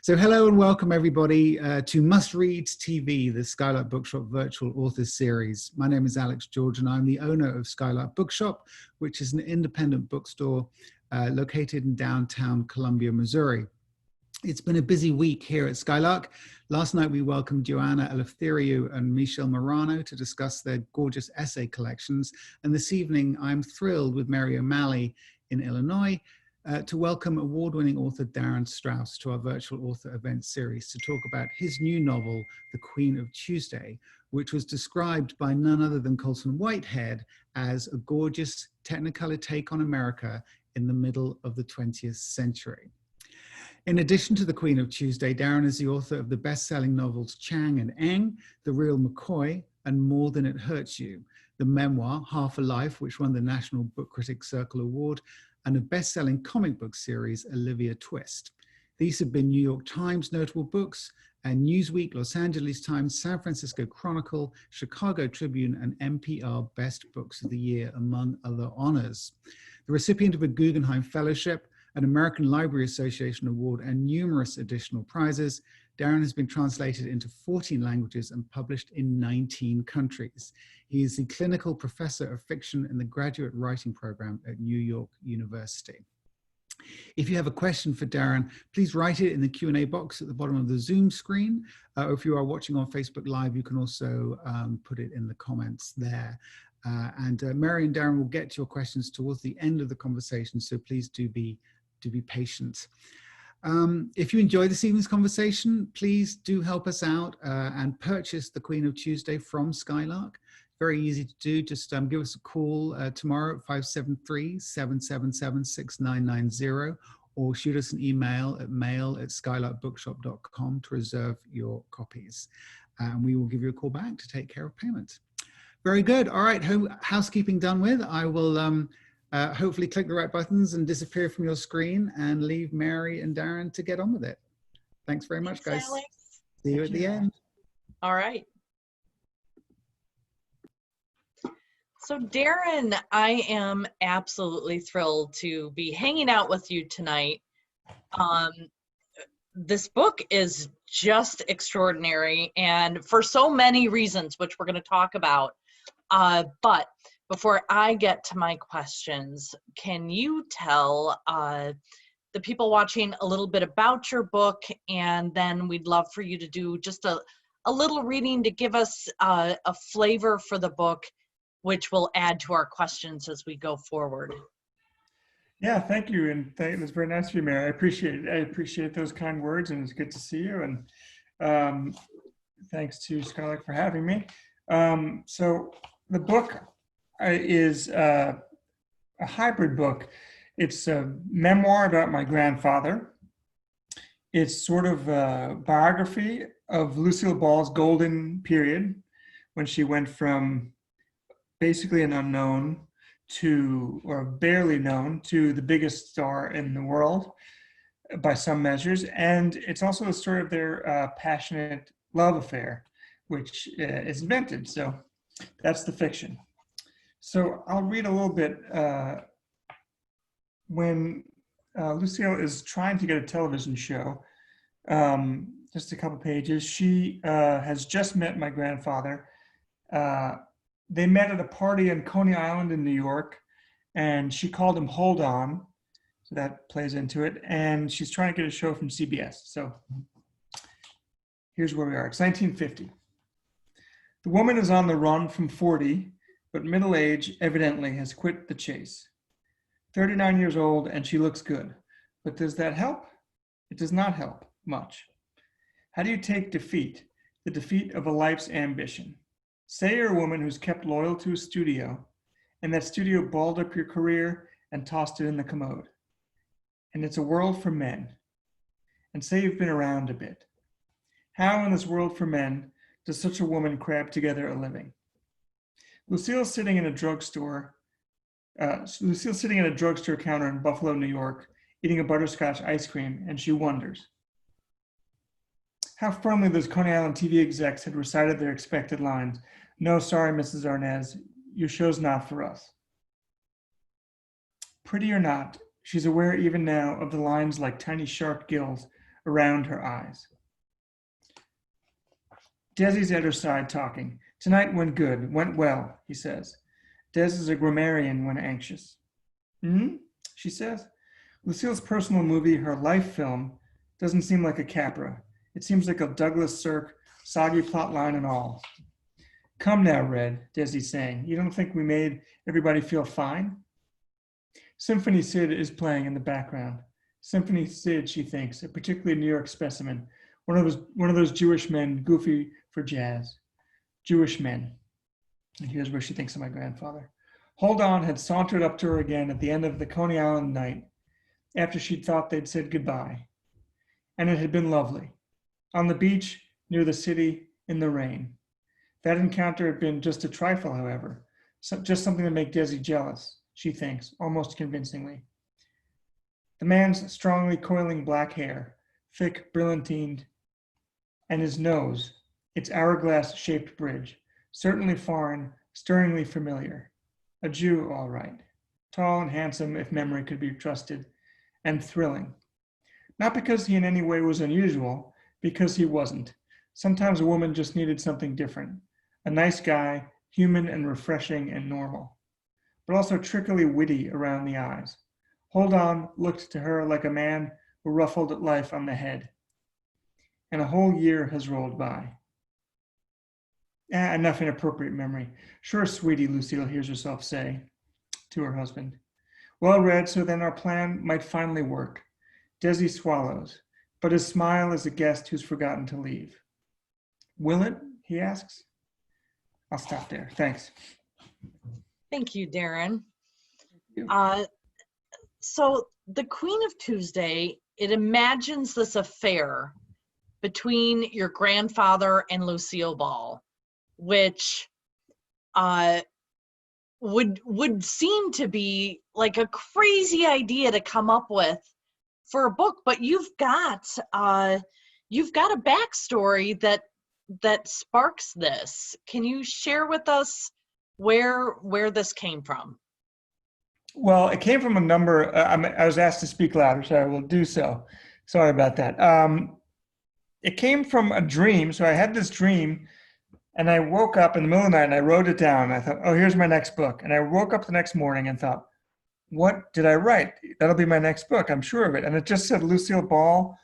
So hello and welcome everybody to Must Read TV, the Skylark Bookshop Virtual Authors Series. My name is Alex George and I'm the owner of Skylark Bookshop, which is an independent bookstore located in downtown Columbia, Missouri. It's been a busy week here at Skylark. Last night we welcomed Joanna Eleftheriou and Michelle Morano to discuss their gorgeous essay collections. And this evening I'm thrilled with Mary O'Malley in Illinois to welcome award-winning author Darin Strauss to our virtual author event series to talk about his new novel, The Queen of Tuesday, which was described by none other than Colson Whitehead as a gorgeous Technicolor take on America in the middle of the 20th century. In addition to The Queen of Tuesday, Darin is the author of the best-selling novels Chang and Eng, The Real McCoy, and More Than It Hurts You, the memoir Half a Life, which won the National Book Critics Circle Award, and a best-selling comic book series, Olivia Twist. These have been New York Times notable books, and Newsweek, Los Angeles Times, San Francisco Chronicle, Chicago Tribune, and NPR Best Books of the Year, among other honors. The recipient of a Guggenheim Fellowship, an American Library Association Award, and numerous additional prizes, Darin has been translated into 14 languages and published in 19 countries. He is the clinical professor of fiction in the graduate writing program at New York University. If you have a question for Darin, please write it in the Q&A box at the bottom of the Zoom screen. Or if you are watching on Facebook Live, you can also put it in the comments there. Mary and Darin will get to your questions towards the end of the conversation, so please do be patient. If you enjoy this evening's conversation, please do help us out and purchase The Queen of Tuesday from Skylark. Very easy to do. Just give us a call tomorrow at 573-777-6990 or shoot us an email at mail@skylarkbookshop.com to reserve your copies. And we will give you a call back to take care of payment. Very good. All right, housekeeping done with. I will hopefully click the right buttons and disappear from your screen and leave Mary and Darin to get on with it. Thanks very much, guys. Alex. See you at the end. All right. So Darin, I am absolutely thrilled to be hanging out with you tonight. This book is just extraordinary, and for so many reasons, which we're going to talk about. But before I get to my questions, can you tell the people watching a little bit about your book, and then we'd love for you to do just a little reading to give us a flavor for the book, which will add to our questions as we go forward. Yeah, thank you, and it was very nice of you, Mary. I appreciate those kind words, and it's good to see you. And thanks to Skylark for having me. So the book is a hybrid book. It's a memoir about my grandfather. It's sort of a biography of Lucille Ball's golden period, when she went from basically an unknown to, or barely known, to the biggest star in the world by some measures. And it's also a story of their passionate love affair, which is invented. So that's the fiction. So I'll read a little bit. When Lucille is trying to get a television show, just a couple pages, she has just met my grandfather. They met at a party in Coney Island in New York, and she called him Hold On. So that plays into it. And she's trying to get a show from CBS. So here's where we are. It's 1950. The woman is on the run from 40, but middle age evidently has quit the chase. 39 years old, and she looks good. But does that help? It does not help much. How do you take defeat, the defeat of a life's ambition? Say you're a woman who's kept loyal to a studio, and that studio balled up your career and tossed it in the commode. And it's a world for men. And say you've been around a bit. How in this world for men does such a woman crab together a living? Lucille's sitting in a drugstore counter in Buffalo, New York, eating a butterscotch ice cream, and she wonders how firmly those Coney Island TV execs had recited their expected lines. No, sorry, Mrs. Arnaz, your show's not for us. Pretty or not, she's aware even now of the lines like tiny sharp gills around her eyes. Desi's at her side talking. Tonight went good, went well, he says. Des is a grammarian when anxious. She says. Lucille's personal movie, her life film, doesn't seem like a Capra. It seems like a Douglas Sirk, soggy plot line and all. Come now, Red, Desi's saying. You don't think we made everybody feel fine? Symphony Sid is playing in the background. Symphony Sid, she thinks, a particularly New York specimen. One of those Jewish men, goofy for jazz. Jewish men. And here's where she thinks of my grandfather. Hold On had sauntered up to her again at the end of the Coney Island night, after she'd thought they'd said goodbye. And it had been lovely. On the beach, near the city, in the rain. That encounter had been just a trifle, however. Just something to make Desi jealous, she thinks, almost convincingly. The man's strongly coiling black hair, thick, brilliantined, and his nose, its hourglass-shaped bridge, certainly foreign, stirringly familiar. A Jew, all right. Tall and handsome, if memory could be trusted, and thrilling. Not because he in any way was unusual, because he wasn't. Sometimes a woman just needed something different. A nice guy, human and refreshing and normal, but also trickily witty around the eyes. Hold On looked to her like a man who ruffled at life on the head. And a whole year has rolled by. Enough inappropriate memory. Sure, sweetie, Lucille hears herself say to her husband. Well, Red, so then our plan might finally work. Desi swallows, but his smile is a guest who's forgotten to leave. Will it? He asks. I'll stop there. Thanks. Thank you, Darin. Thank you. So the Queen of Tuesday, it imagines this affair between your grandfather and Lucille Ball, which would seem to be like a crazy idea to come up with for a book, but you've got a backstory that sparks this. Can you share with us where this came from? Well, it came from a number. I was asked to speak louder, so I will do so. Sorry about that. It came from a dream. So I had this dream, and I woke up in the middle of the night, and I wrote it down. And I thought, oh, here's my next book. And I woke up the next morning and thought, what did I write? That'll be my next book. I'm sure of it. And it just said Lucille Ball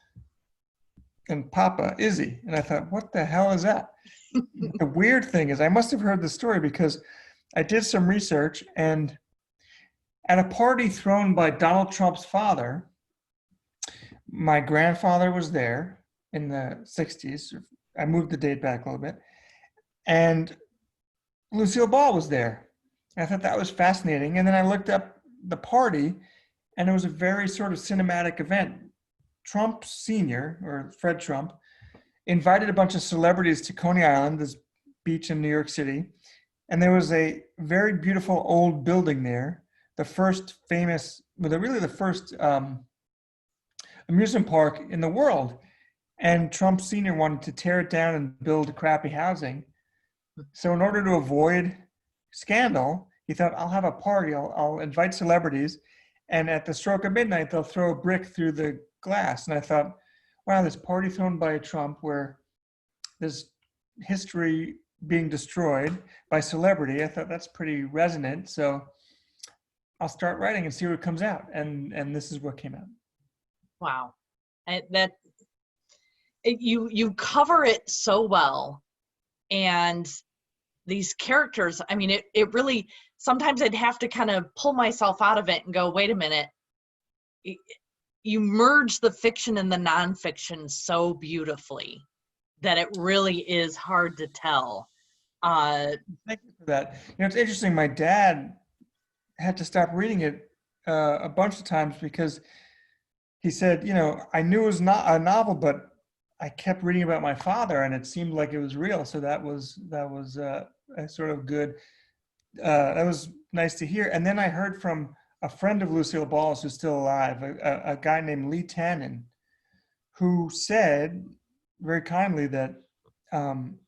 and Papa Izzy. And I thought, what the hell is that? The weird thing is I must have heard the story because I did some research, and at a party thrown by Donald Trump's father, my grandfather was there in the 60s. I moved the date back a little bit. And Lucille Ball was there. I thought that was fascinating. And then I looked up the party, and it was a very sort of cinematic event. Trump Sr., or Fred Trump, invited a bunch of celebrities to Coney Island, this beach in New York City. And there was a very beautiful old building there, the first amusement park in the world. And Trump Sr. wanted to tear it down and build crappy housing. So in order to avoid scandal, he thought, I'll have a party, I'll invite celebrities, and at the stroke of midnight, they'll throw a brick through the glass. And I thought, wow, this party thrown by Trump where there's history being destroyed by celebrity, I thought that's pretty resonant. So I'll start writing and see what comes out. And this is what came out. Wow. You cover it so well. And these characters, I mean, it really, sometimes I'd have to kind of pull myself out of it and go, wait a minute. You merge the fiction and the nonfiction so beautifully that it really is hard to tell. Thank you for that. It's interesting. My dad had to stop reading it a bunch of times because he said, I knew it was not a novel, but I kept reading about my father, and it seemed like it was real. So that was a sort of good. That was nice to hear. And then I heard from a friend of Lucille Ball's who's still alive, a guy named Lee Tannen, who said very kindly that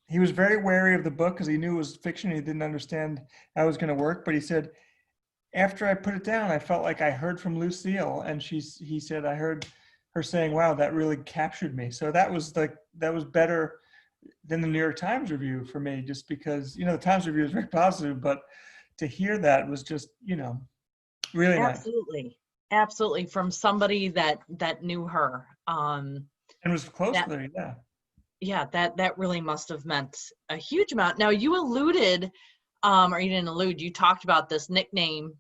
he was very wary of the book because he knew it was fiction. He didn't understand how it was going to work. But he said, after I put it down, I felt like I heard from Lucille, and he said, I heard her saying, wow, that really captured me. So that was better than the New York Times review for me, just because, the Times review is very positive, but to hear that was just, really nice. Absolutely. From somebody that knew her. And was close to her, yeah. Yeah, that really must have meant a huge amount. Now you alluded, or you didn't allude, you talked about this nickname.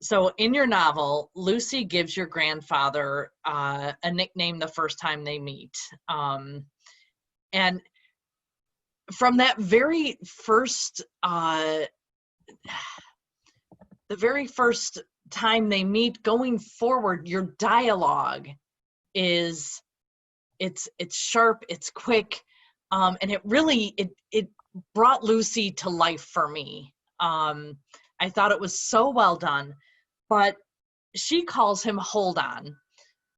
So in your novel, Lucy gives your grandfather a nickname the first time they meet. And from that very first, the very first time they meet going forward, your dialogue is, it's sharp, it's quick, and it really, it brought Lucy to life for me. I thought it was so well done, but she calls him Hold On.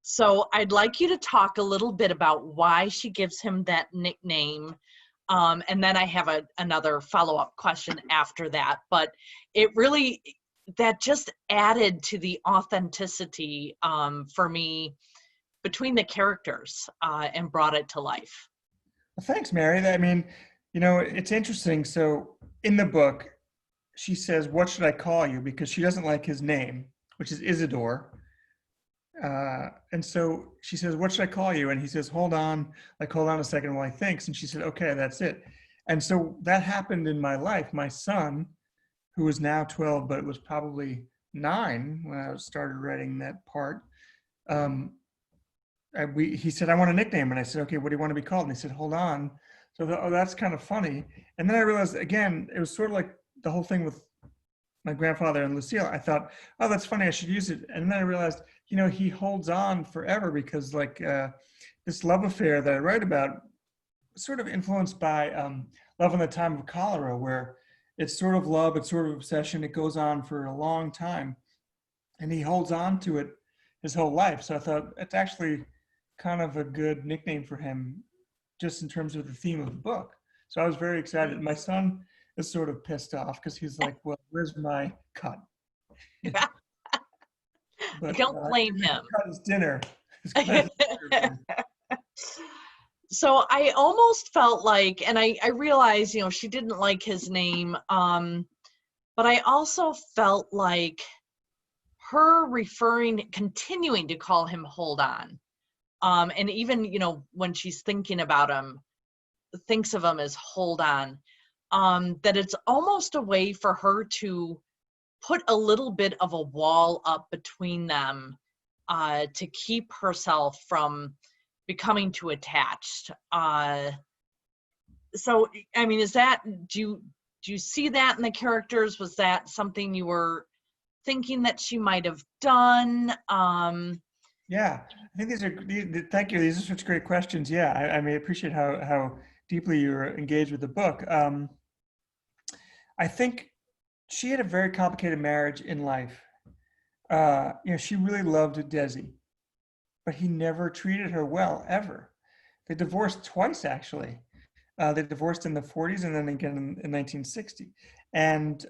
So I'd like you to talk a little bit about why she gives him that nickname. And then I have another follow-up question after that, but it really, that just added to the authenticity for me between the characters and brought it to life. Well, thanks, Mary. I mean, it's interesting. So in the book, she says, what should I call you? Because she doesn't like his name, which is Isidore. And so she says, what should I call you? And he says, hold on a second while he thinks. And she said, okay, that's it. And so that happened in my life. My son, who is now 12, but it was probably 9 when I started writing that part, he said, I want a nickname. And I said, okay, what do you want to be called? And he said, Hold On. So that's kind of funny. And then I realized, again, it was sort of like the whole thing with my grandfather and Lucille. I thought, oh, that's funny, I should use it. And then I realized, he holds on forever because this love affair that I write about was sort of influenced by Love in the Time of Cholera, where it's sort of love, it's sort of obsession. It goes on for a long time. And he holds on to it his whole life. So I thought it's actually kind of a good nickname for him, just in terms of the theme of the book. So I was very excited. My son is sort of pissed off because he's like, well, where's my cut? But, I don't blame him. Cut his dinner. So I almost felt like, and I realized, she didn't like his name, but I also felt like her continuing to call him Hold On. And even, when she's thinking about him, thinks of him as Hold On, that it's almost a way for her to put a little bit of a wall up between them to keep herself from becoming too attached. So, I mean, do you see that in the characters? Was that something you were thinking that she might have done? Yeah, I think thank you. These are such great questions. Yeah, I appreciate how deeply you're engaged with the book. I think she had a very complicated marriage in life. She really loved Desi, but he never treated her well, ever. They divorced twice, actually. They divorced in the 40s and then again in 1960. And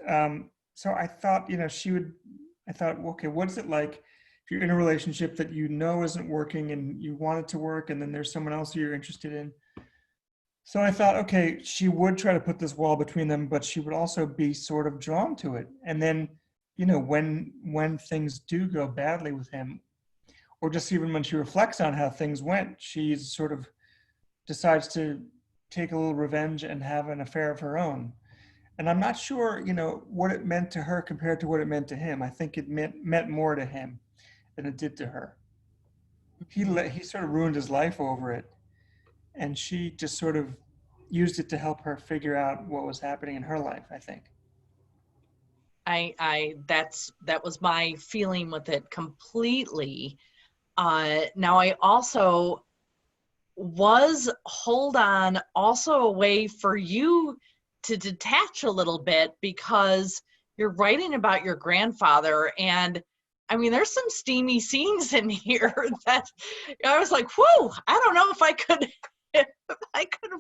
so I thought, okay, what's it like if you're in a relationship that isn't working and you want it to work, and then there's someone else who you're interested in? So I thought, okay, she would try to put this wall between them, but she would also be sort of drawn to it. And then, when things do go badly with him, or just even when she reflects on how things went, she sort of decides to take a little revenge and have an affair of her own. And I'm not sure, what it meant to her compared to what it meant to him. I think it meant more to him than it did to her. He sort of ruined his life over it. And she just sort of used it to help her figure out what was happening in her life, I think. That was my feeling with it completely. Now I also was Hold On also a way for you to detach a little bit, because you're writing about your grandfather, and I mean, there's some steamy scenes in here that I was like, whoa, I don't know if I could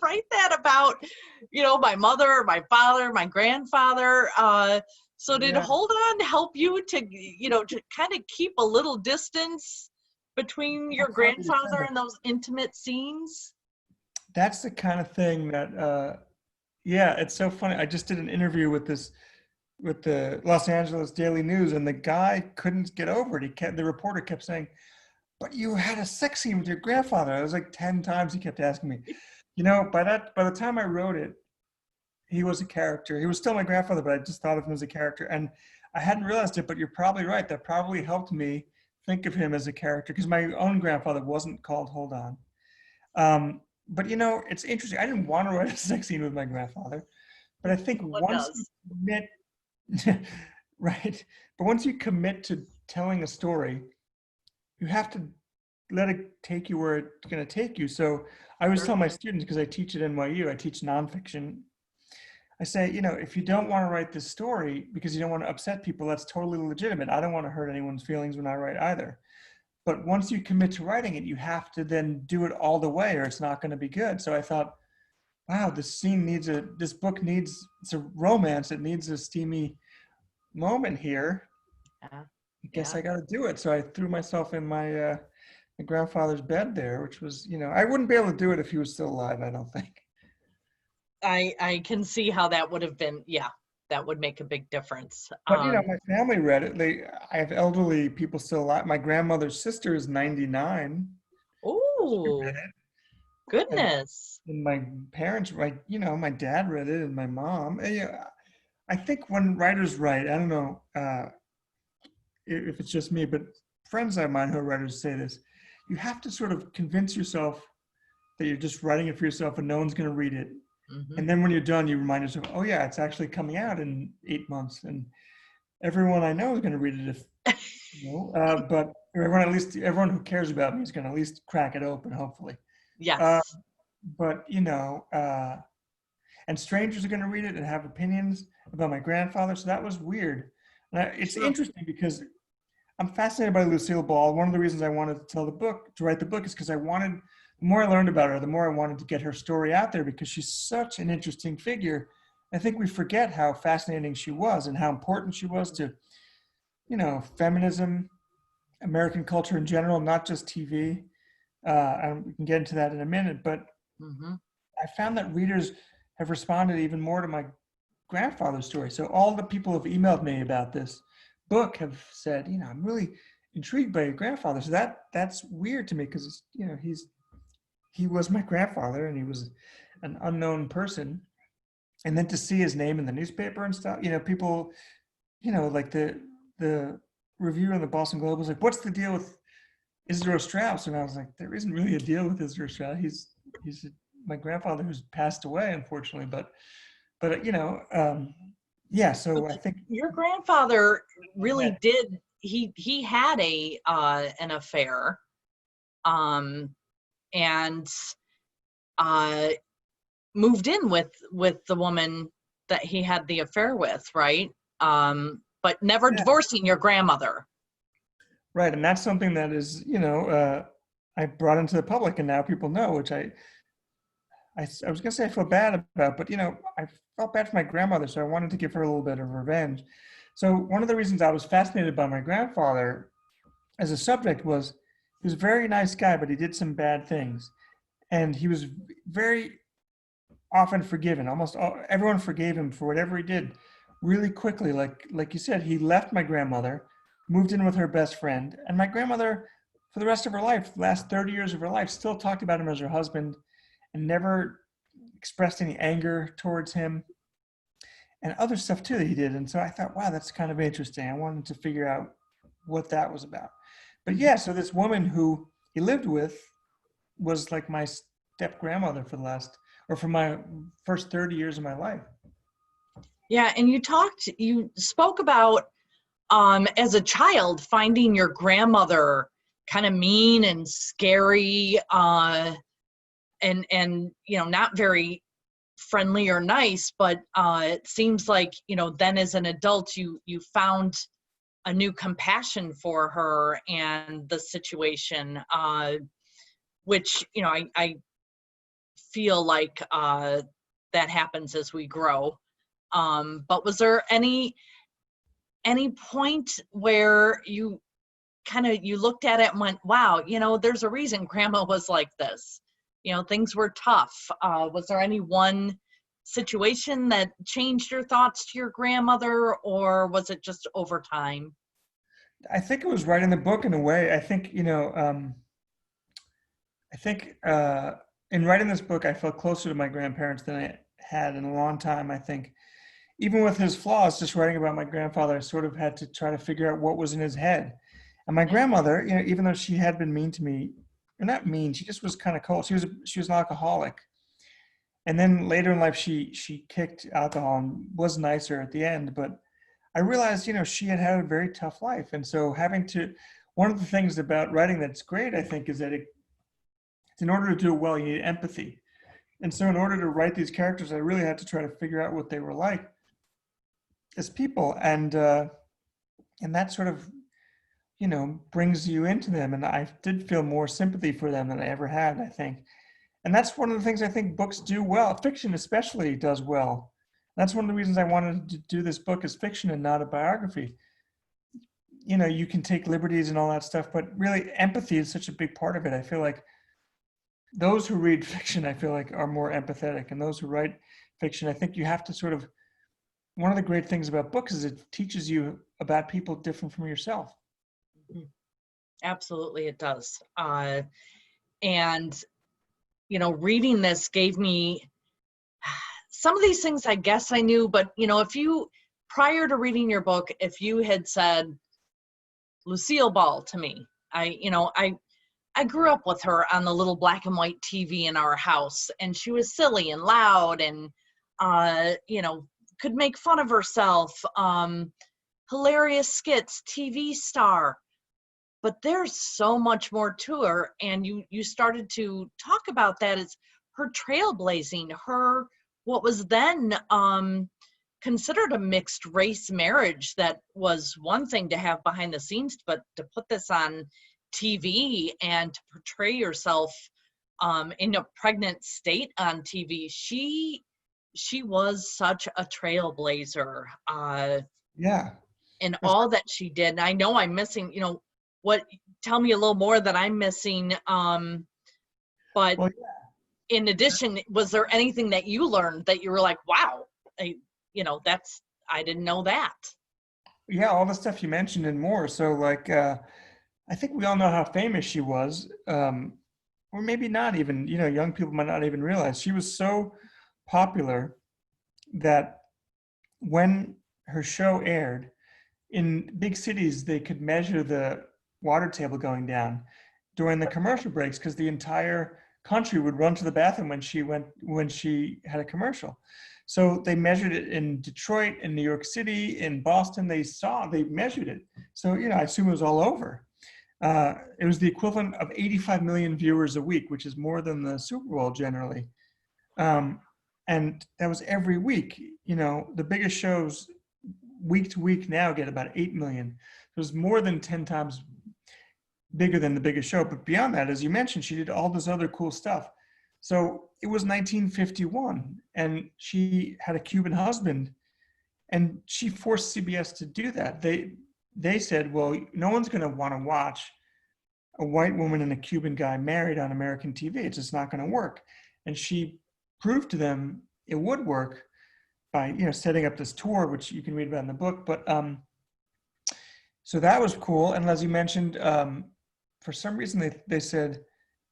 write that about, my mother, my father, my grandfather. So did Hold On help you to, to kind of keep a little distance between your grandfather and those intimate scenes? That's the kind of thing that, yeah, it's so funny. I just did an interview with the Los Angeles Daily News, and the guy couldn't get over it. The reporter kept saying, "But you had a sex scene with your grandfather." I was like 10 times. He kept asking me. By the time I wrote it, he was a character. He was still my grandfather, but I just thought of him as a character, and I hadn't realized it. But you're probably right. That probably helped me think of him as a character, because my own grandfather wasn't called Hold On. But it's interesting. I didn't want to write a sex scene with my grandfather, but I think once you commit, right? But once you commit to telling a story, you have to let it take you where it's going to take you. So I always tell my students, because I teach at NYU, I teach nonfiction. I say, if you don't want to write this story because you don't want to upset people, that's totally legitimate. I don't want to hurt anyone's feelings when I write either. But once you commit to writing it, you have to then do it all the way, or it's not going to be good. So I thought, wow, this book needs, it's a romance. It needs a steamy moment here. Yeah. I guess I got to do it. So I threw myself in my grandfather's bed there, which was, I wouldn't be able to do it if he was still alive, I don't think. I can see how that would have been, that would make a big difference. But my family read it. I have elderly people still alive. My grandmother's sister is 99. Oh, goodness. And my parents, my dad read it, and my mom. And, I think when writers write, I don't know if it's just me, but friends of mine who are writers say this: you have to sort of convince yourself that you're just writing it for yourself and no one's going to read it. Mm-hmm. And then when you're done, you remind yourself, oh yeah, it's actually coming out in 8 months, and everyone I know is going to read it. But everyone who cares about me is going to at least crack it open, hopefully. Yes. But and strangers are going to read it and have opinions about my grandfather. So that was weird. It's interesting because I'm fascinated by Lucille Ball. One of the reasons I wanted to write the book is because the more I learned about her, the more I wanted to get her story out there, because she's such an interesting figure. I think we forget how fascinating she was and how important she was to, feminism, American culture in general, not just TV. And we can get into that in a minute, but I found that readers have responded even more to my grandfather's story. So all the people who have emailed me about this book have said, I'm really intrigued by your grandfather. So that's weird to me, because he was my grandfather and he was an unknown person. And then to see his name in the newspaper and stuff, people, like the reviewer in the Boston Globe was like, what's the deal with Isidore Strauss? And I was like, there isn't really a deal with Isidore Strauss. He's my grandfather who's passed away, unfortunately. But so I think your grandfather really did. He had an affair, and moved in with the woman that he had the affair with, right? But never divorcing your grandmother. Right, and that's something that is, I brought into the public, and now people know, which I was gonna say I feel bad about, but I felt bad for my grandmother, so I wanted to give her a little bit of revenge. So one of the reasons I was fascinated by my grandfather as a subject was he was a very nice guy, but he did some bad things, and he was very often forgiven. Almost everyone forgave him for whatever he did really quickly. Like you said, he left my grandmother, moved in with her best friend, and my grandmother, for the rest of her life, the last 30 years of her life, still talked about him as her husband and never expressed any anger towards him, and other stuff too that he did. And so I thought, wow, that's kind of interesting. I wanted to figure out what that was about. But so this woman who he lived with was like my step-grandmother for my first 30 years of my life. Yeah, and you spoke about as a child finding your grandmother kind of mean and scary, and not very friendly or nice, but it seems like then as an adult you found a new compassion for her and the situation, which I feel like that happens as we grow. But was there any point where you kind of, you looked at it and went, wow, you know, there's a reason grandma was like this. You know, things were tough. Was there any one situation that changed your thoughts to your grandmother, or was it just over time? I think it was right in the book in a way. I think, in writing this book, I felt closer to my grandparents than I had in a long time. I think even with his flaws, just writing about my grandfather, I sort of had to try to figure out what was in his head. And my grandmother, even though she had been mean to me, or not mean, she just was kind of cold. She was an alcoholic. And then later in life, she kicked alcohol and was nicer at the end. But I realized, she had had a very tough life. And so one of the things about writing that's great, I think, is that in order to do it well, you need empathy. And so in order to write these characters, I really had to try to figure out what they were like as people. And that sort of, brings you into them. And I did feel more sympathy for them than I ever had, I think. And that's one of the things I think books do well. Fiction especially does well. That's one of the reasons I wanted to do this book as fiction and not a biography. You can take liberties and all that stuff, but really empathy is such a big part of it. I feel like those who read fiction, I feel like, are more empathetic. And those who write fiction, I think you have to one of the great things about books is it teaches you about people different from yourself. Absolutely, it does. And, reading this gave me some of these things I guess I knew, but, prior to reading your book, if you had said Lucille Ball to me, I grew up with her on the little black and white TV in our house, and she was silly and loud and, could make fun of herself, hilarious skits, TV star. But there's so much more to her, and you started to talk about that as her trailblazing, her what was then considered a mixed race marriage that was one thing to have behind the scenes, but to put this on TV and to portray yourself in a pregnant state on TV, she was such a trailblazer. Yeah. And all that she did. And I know I'm missing, tell me a little more that I'm missing. But well, yeah. In addition, was there anything that you learned that you were like, wow, I didn't know that. Yeah, all the stuff you mentioned and more. So I think we all know how famous she was, or maybe not even, young people might not even realize. She was so popular that when her show aired, in big cities, they could measure the water table going down during the commercial breaks because the entire country would run to the bathroom when she had a commercial. So they measured it in Detroit, in New York City, in Boston. They measured it. So, I assume it was all over. It was the equivalent of 85 million viewers a week, which is more than the Super Bowl generally. And that was every week. The biggest shows week to week now get about 8 million. It was more than 10 times bigger than the biggest show. But beyond that, as you mentioned, she did all this other cool stuff. So it was 1951 and she had a Cuban husband and she forced CBS to do that. They said, well, no one's going to want to watch a white woman and a Cuban guy married on American TV. It's just not going to work. And she proved to them it would work by, setting up this tour, which you can read about in the book. But so that was cool. And as you mentioned, for some reason they said,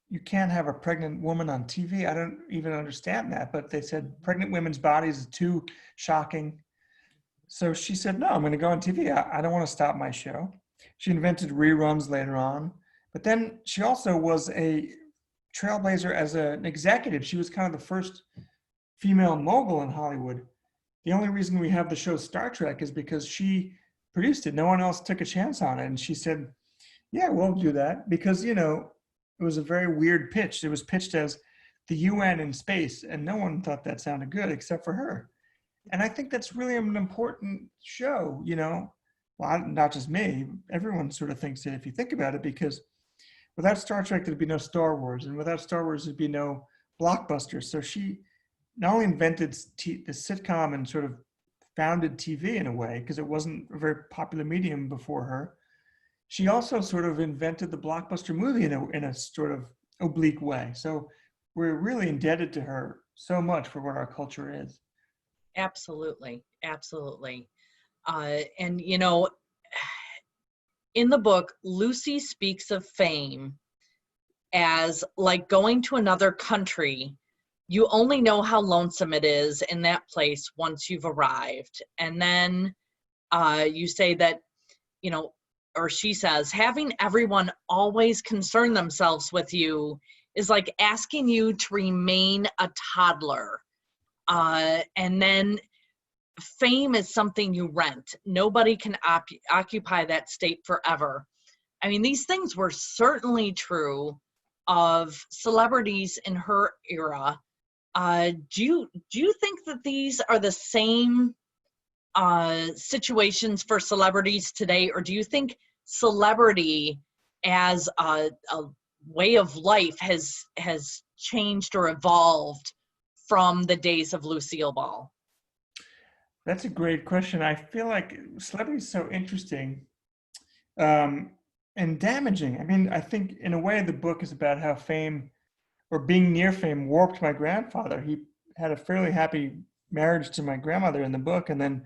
you can't have a pregnant woman on TV. I don't even understand that. But they said pregnant women's bodies is too shocking. So she said, no, I'm going to go on TV. I don't want to stop my show. She invented reruns later on. But then she also was a trailblazer as an executive. She was kind of the first female mogul in Hollywood. The only reason we have the show Star Trek is because she produced it. No one else took a chance on it. And she said, yeah, we'll do that. Because, it was a very weird pitch. It was pitched as the UN in space. And no one thought that sounded good except for her. And I think that's really an important show, well, not just me, everyone sort of thinks it if you think about it, because without Star Trek, there'd be no Star Wars. And without Star Wars, there'd be no blockbuster. So she not only invented the sitcom and sort of founded TV in a way, because it wasn't a very popular medium before her, she also sort of invented the blockbuster movie in a sort of oblique way. So we're really indebted to her so much for what our culture is. Absolutely, absolutely. And you know, in the book, Lucy speaks of fame as like going to another country. You only know how lonesome it is in that place once you've arrived. And then you say that, you know, or she says, having everyone always concern themselves with you is like asking you to remain a toddler. And then fame is something you rent. Nobody can occupy that state forever. I mean, these things were certainly true of celebrities in her era. Do you think that these are the same situations for celebrities today, or do you think celebrity as a way of life has changed or evolved from the days of Lucille Ball? That's a great question. I feel like celebrity is so interesting and damaging. I mean, I think in a way the book is about how fame or being near fame warped my grandfather. He had a fairly happy marriage to my grandmother in the book, and then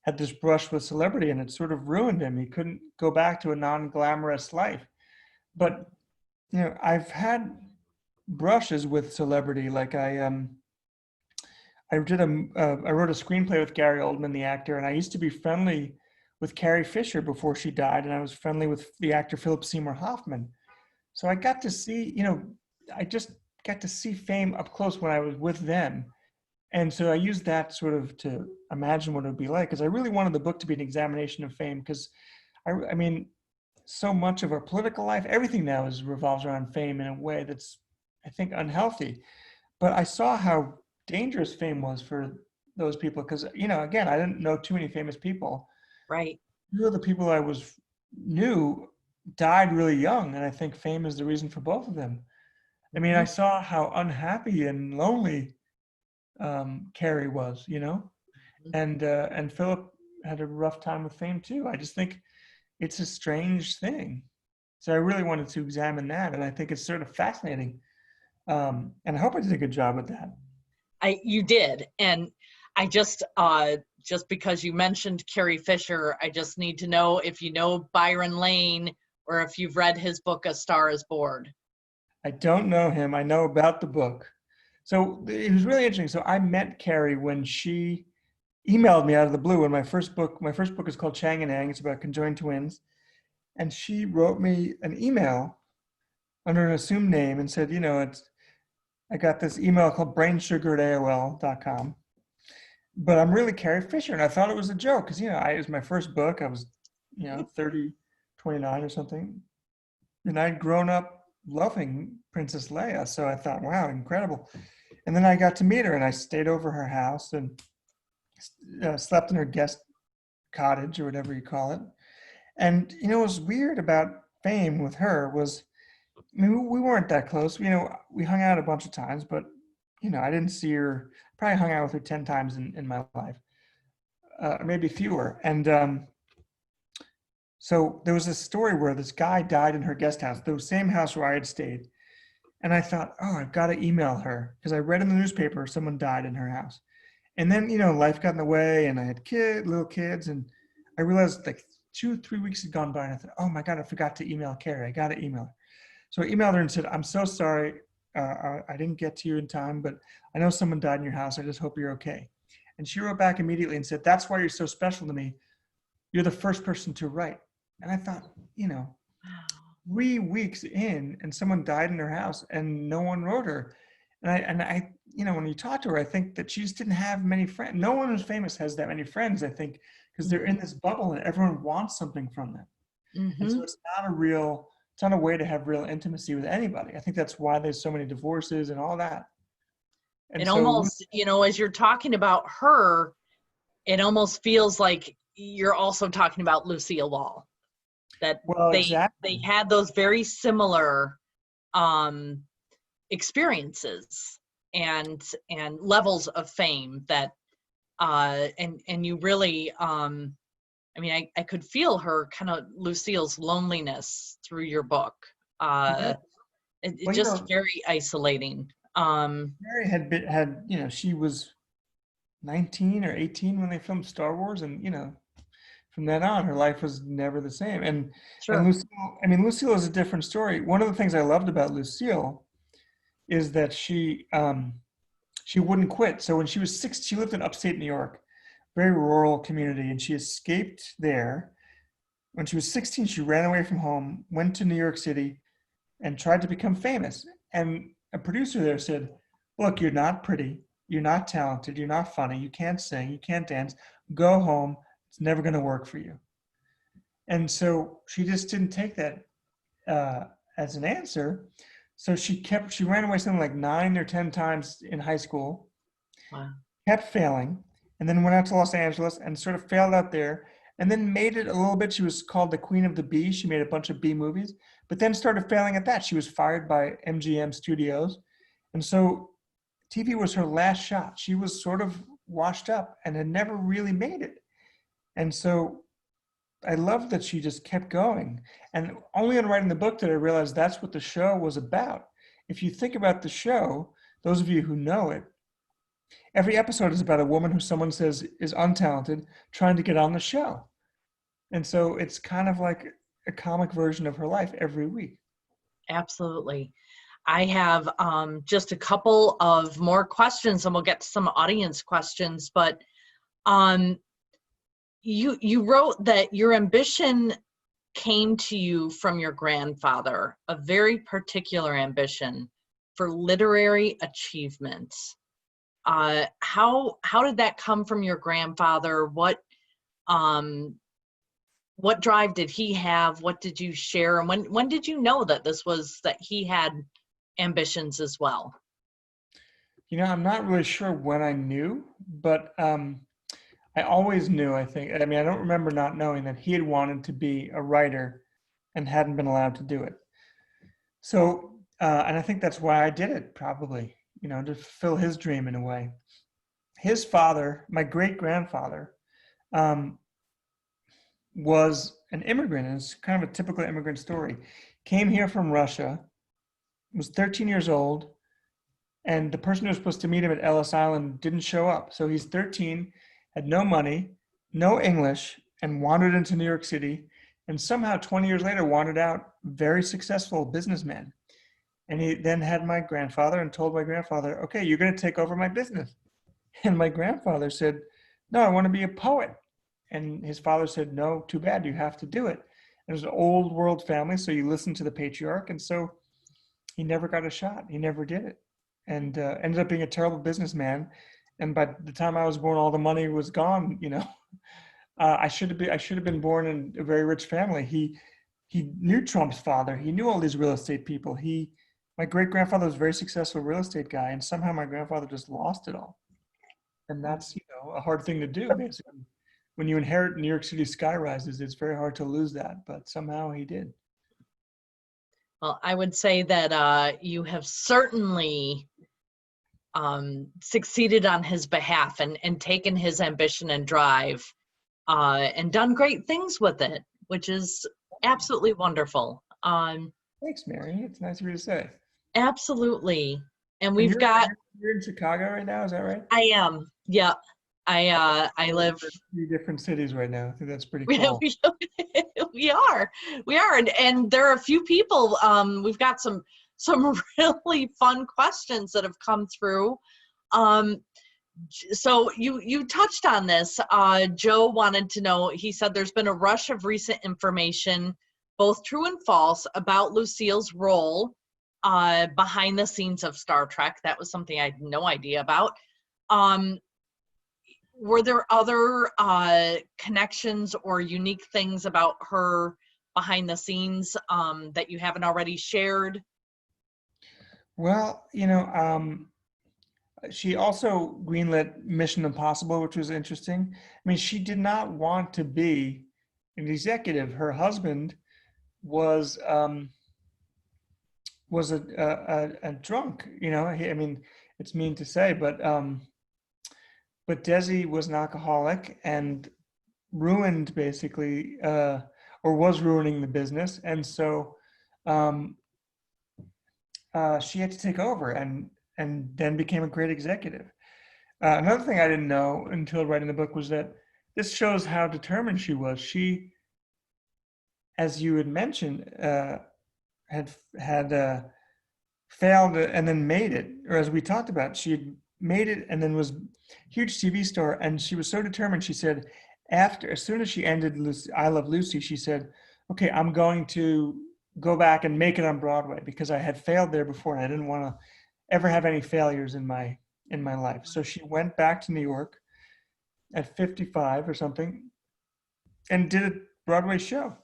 had this brush with celebrity, and it sort of ruined him. He couldn't go back to a non-glamorous life. But you know, I've had brushes with celebrity. Like I wrote a screenplay with Gary Oldman, the actor, and I used to be friendly with Carrie Fisher before she died, and I was friendly with the actor Philip Seymour Hoffman. So I got to see, you know, I just got to see fame up close when I was with them. And so I used that sort of to imagine what it would be like, because I really wanted the book to be an examination of fame, because I mean, so much of our political life, everything now revolves around fame in a way that's, I think, unhealthy. But I saw how dangerous fame was for those people, because, you know, again, I didn't know too many famous people. Right. Two of the people I knew died really young, and I think fame is the reason for both of them. I mean, I saw how unhappy and lonely Carrie was, you know, and Philip had a rough time with fame too. I just think it's a strange thing. So I really wanted to examine that, and I think it's sort of fascinating. And I hope I did a good job with that. You did, and I just because you mentioned Carrie Fisher, I just need to know if you know Byron Lane or if you've read his book A Star Is Born. I don't know him. I know about the book. So it was really interesting. So I met Carrie when she emailed me out of the blue. And my first book is called Chang and Ang. It's about conjoined twins. And she wrote me an email under an assumed name and said, you know, I got this email called brainsugar@AOL.com. But I'm really Carrie Fisher. And I thought it was a joke because, you know, it was my first book. I was, you know, 29 or something. And I'd grown up loving Princess Leia. So I thought, wow, incredible. And then I got to meet her, and I stayed over her house and slept in her guest cottage or whatever you call it. And, you know, what was weird about fame with her was, I mean, we weren't that close. You know, we hung out a bunch of times, but, you know, I didn't see her, probably hung out with her 10 times in my life, maybe fewer. And so there was this story where this guy died in her guest house, the same house where I had stayed. And I thought, oh, I've got to email her, because I read in the newspaper someone died in her house. And then, you know, life got in the way, and I had little kids, and I realized like 2-3 weeks had gone by, and I thought, oh my God, I forgot to email Carrie. I got to email her. So I emailed her and said, I'm so sorry. I didn't get to you in time, but I know someone died in your house. I just hope you're okay. And she wrote back immediately and said, that's why you're so special to me. You're the first person to write. And I thought, you know, 3 weeks in, and someone died in her house and no one wrote her. And I, you know, when you talk to her, I think that she just didn't have many friends. No one who's famous has that many friends, I think, because they're in this bubble and everyone wants something from them. And so it's not a way to have real intimacy with anybody. I think that's why there's so many divorces and all that. And it so, almost, you know, as you're talking about her, it almost feels like you're also talking about Lucille Ball. That they had those very similar experiences and levels of fame that and you really I mean, I could feel her kind of Lucille's loneliness through your book. It's Well, you just know, very isolating. Mary had, you know, she was 19 or 18 when they filmed Star Wars, and you know, from then on, her life was never the same. And Sure. Lucille, I mean, Lucille is a different story. One of the things I loved about Lucille is that she wouldn't quit. So when she was 6, she lived in upstate New York, very rural community, and she escaped there. When she was 16, she ran away from home, went to New York City, and tried to become famous. And a producer there said, "Look, you're not pretty, you're not talented, you're not funny, you can't sing, you can't dance. Go home. It's never going to work for you." And so she just didn't take that uh, as an answer. So she ran away something like 9 or 10 times in high school, Wow. kept failing, and then went out to Los Angeles and sort of failed out there, and then made it a little bit. She was called the Queen of the B. She made a bunch of B movies, but then started failing at that. She was fired by MGM Studios. And so TV was her last shot. She was sort of washed up and had never really made it. And so I love that she just kept going. And only in writing the book did I realize that's what the show was about. If you think about the show, those of you who know it, every episode is about a woman who someone says is untalented trying to get on the show. And so it's kind of like a comic version of her life every week. Absolutely. I have just a couple of more questions, and we'll get to some audience questions. But you wrote that your ambition came to you from your grandfather, a very particular ambition for literary achievement. How did that come from your grandfather? What drive did he have? What did you share? And when did you know that that he had ambitions as well? You know, I'm not really sure when I knew, but I always knew, I think. I mean, I don't remember not knowing that he had wanted to be a writer and hadn't been allowed to do it. So, and I think that's why I did it, probably, you know, to fulfill his dream in a way. His father, my great-grandfather, was an immigrant. It's kind of a typical immigrant story. Came here from Russia, was 13 years old, and the person who was supposed to meet him at Ellis Island didn't show up. So he's 13, had no money, no English, and wandered into New York City, and somehow 20 years later wandered out, very successful businessman. And he then had my grandfather and told my grandfather, "Okay, you're going to take over my business." And my grandfather said, "No, I want to be a poet." And his father said, "No, too bad, you have to do it." It was an old world family, so you listen to the patriarch. And so he never got a shot. He never did it, and ended up being a terrible businessman. And by the time I was born, all the money was gone. You know, I should have been born in a very rich family. He knew Trump's father. He knew all these real estate people. My great grandfather was a very successful real estate guy, and somehow my grandfather just lost it all. And that's, you know, a hard thing to do, basically. When you inherit New York City sky rises, it's very hard to lose that, but somehow he did. Well, I would say that you have certainly succeeded on his behalf and taken his ambition and drive and done great things with it, which is absolutely wonderful. Thanks, Mary. It's nice of you to say. Absolutely. And And we've got, you're in Chicago right now, is that right? I am, yeah. I live. 3 different cities right now. I think that's pretty we cool. we are, and there are a few people. We've got some really fun questions that have come through. So you touched on this. Joe wanted to know. He said there's been a rush of recent information, both true and false, about Lucille's role behind the scenes of Star Trek. That was something I had no idea about. Were there other connections or unique things about her behind the scenes that you haven't already shared? Well, you know, she also greenlit Mission Impossible, which was interesting. I mean, she did not want to be an executive. Her husband was a drunk. You know, I mean, it's mean to say, but Desi was an alcoholic, and ruined basically, or was ruining the business. And so um, she had to take over and then became a great executive. Another thing I didn't know until writing the book was that this shows how determined she was. She, as you had mentioned, had failed and then made it, or as we talked about, she had made it and then was a huge TV star. And she was so determined. She said, as soon as she ended I Love Lucy, she said, "Okay, I'm going to go back and make it on Broadway because I had failed there before and I didn't want to ever have any failures in my life." So she went back to New York at 55 or something and did a Broadway show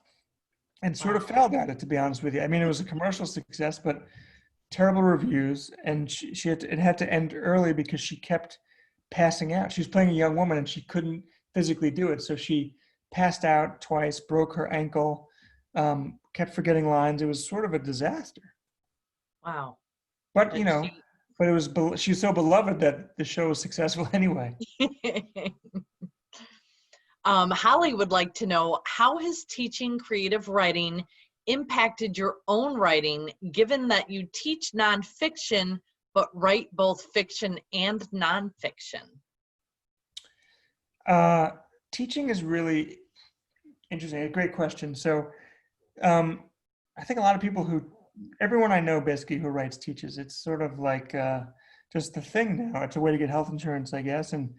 and sort of failed at it, to be honest with you. I mean, it was a commercial success, but terrible reviews, and it had to end early because she kept passing out. She was playing a young woman and she couldn't physically do it. So she passed out twice, broke her ankle, kept forgetting lines. It was sort of a disaster. Wow. But, but she was so beloved that the show was successful anyway. Holly would like to know, how has teaching creative writing impacted your own writing, given that you teach nonfiction, but write both fiction and nonfiction? Teaching is really interesting. A great question. So I think a lot of people everyone I know basically who writes teaches. It's sort of like just the thing now. It's a way to get health insurance, I guess. And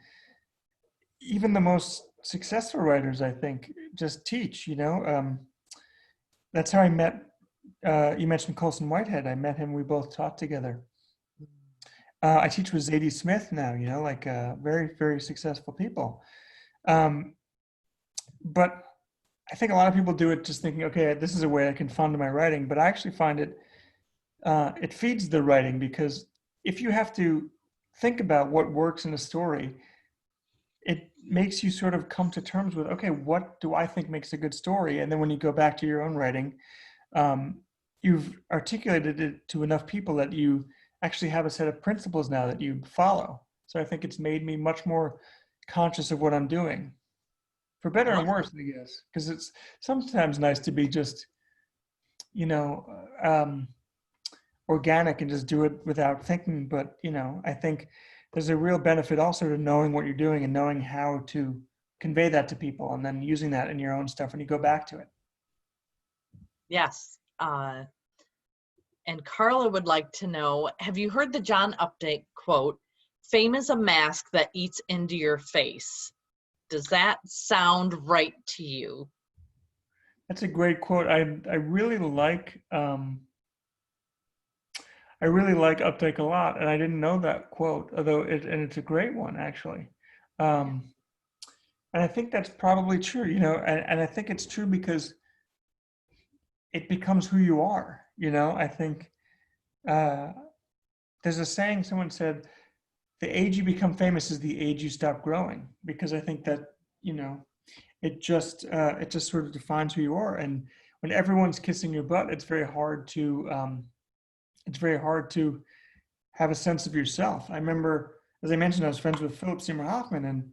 even the most successful writers, I think, just teach, that's how I met, you mentioned Colson Whitehead. I met him, we both taught together. I teach with Zadie Smith now, very, very successful people. But I think a lot of people do it just thinking, okay, this is a way I can fund my writing, but I actually find it feeds the writing, because if you have to think about what works in a story, it makes you sort of come to terms with, okay, what do I think makes a good story? And then when you go back to your own writing, you've articulated it to enough people that you actually have a set of principles now that you follow. So I think it's made me much more conscious of what I'm doing, for better and worse, I guess, because it's sometimes nice to be just, organic and just do it without thinking. But, I think there's a real benefit also to knowing what you're doing and knowing how to convey that to people, and then using that in your own stuff when you go back to it. Yes. And Carla would like to know, have you heard the John Updike quote, "Fame is a mask that eats into your face"? Does that sound right to you? That's a great quote. I really like Updike a lot, and I didn't know that quote, although it's a great one, actually. And I think that's probably true, and I think it's true because it becomes who you are. I think there's a saying, someone said, the age you become famous is the age you stop growing, because I think that, it just sort of defines who you are. And when everyone's kissing your butt, it's very hard to have a sense of yourself. I remember, as I mentioned, I was friends with Philip Seymour Hoffman, and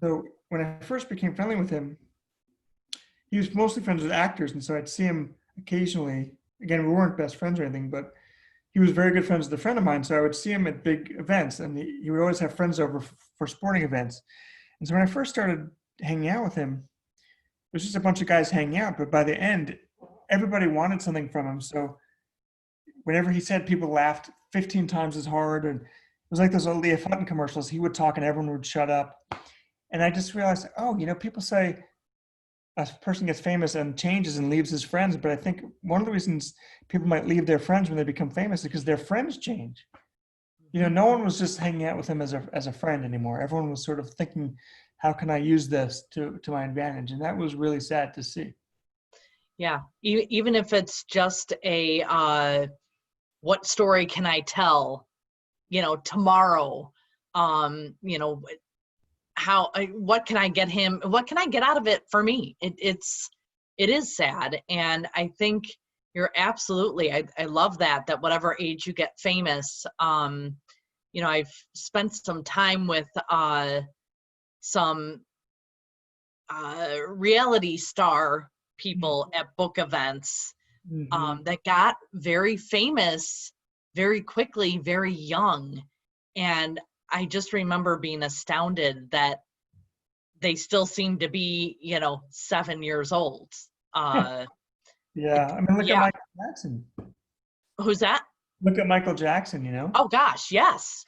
so when I first became friendly with him, he was mostly friends with actors, and so I'd see him occasionally. Again, we weren't best friends or anything, but he was very good friends with a friend of mine, so I would see him at big events, and he would always have friends over for sporting events. And so when I first started hanging out with him, it was just a bunch of guys hanging out, but by the end, everybody wanted something from him. So whenever he said, people laughed 15 times as hard, and it was like those old Leah Hutton commercials. He would talk and everyone would shut up. And I just realized, people say a person gets famous and changes and leaves his friends, but I think one of the reasons people might leave their friends when they become famous is because their friends change. No one was just hanging out with him as a friend anymore. Everyone was sort of thinking, how can I use this to my advantage? And that was really sad to see. Yeah, even if it's just a what story can I tell, tomorrow, what can I get him, what can I get out of it for me? It is sad. And I think you're absolutely, I love that whatever age you get famous, I've spent some time with some reality star people at book events that got very famous very quickly, very young. And I just remember being astounded that they still seem to be, 7 years old. Yeah, I mean, look at Yeah. Michael Jackson. Who's that? Look at Michael Jackson, Oh gosh, yes.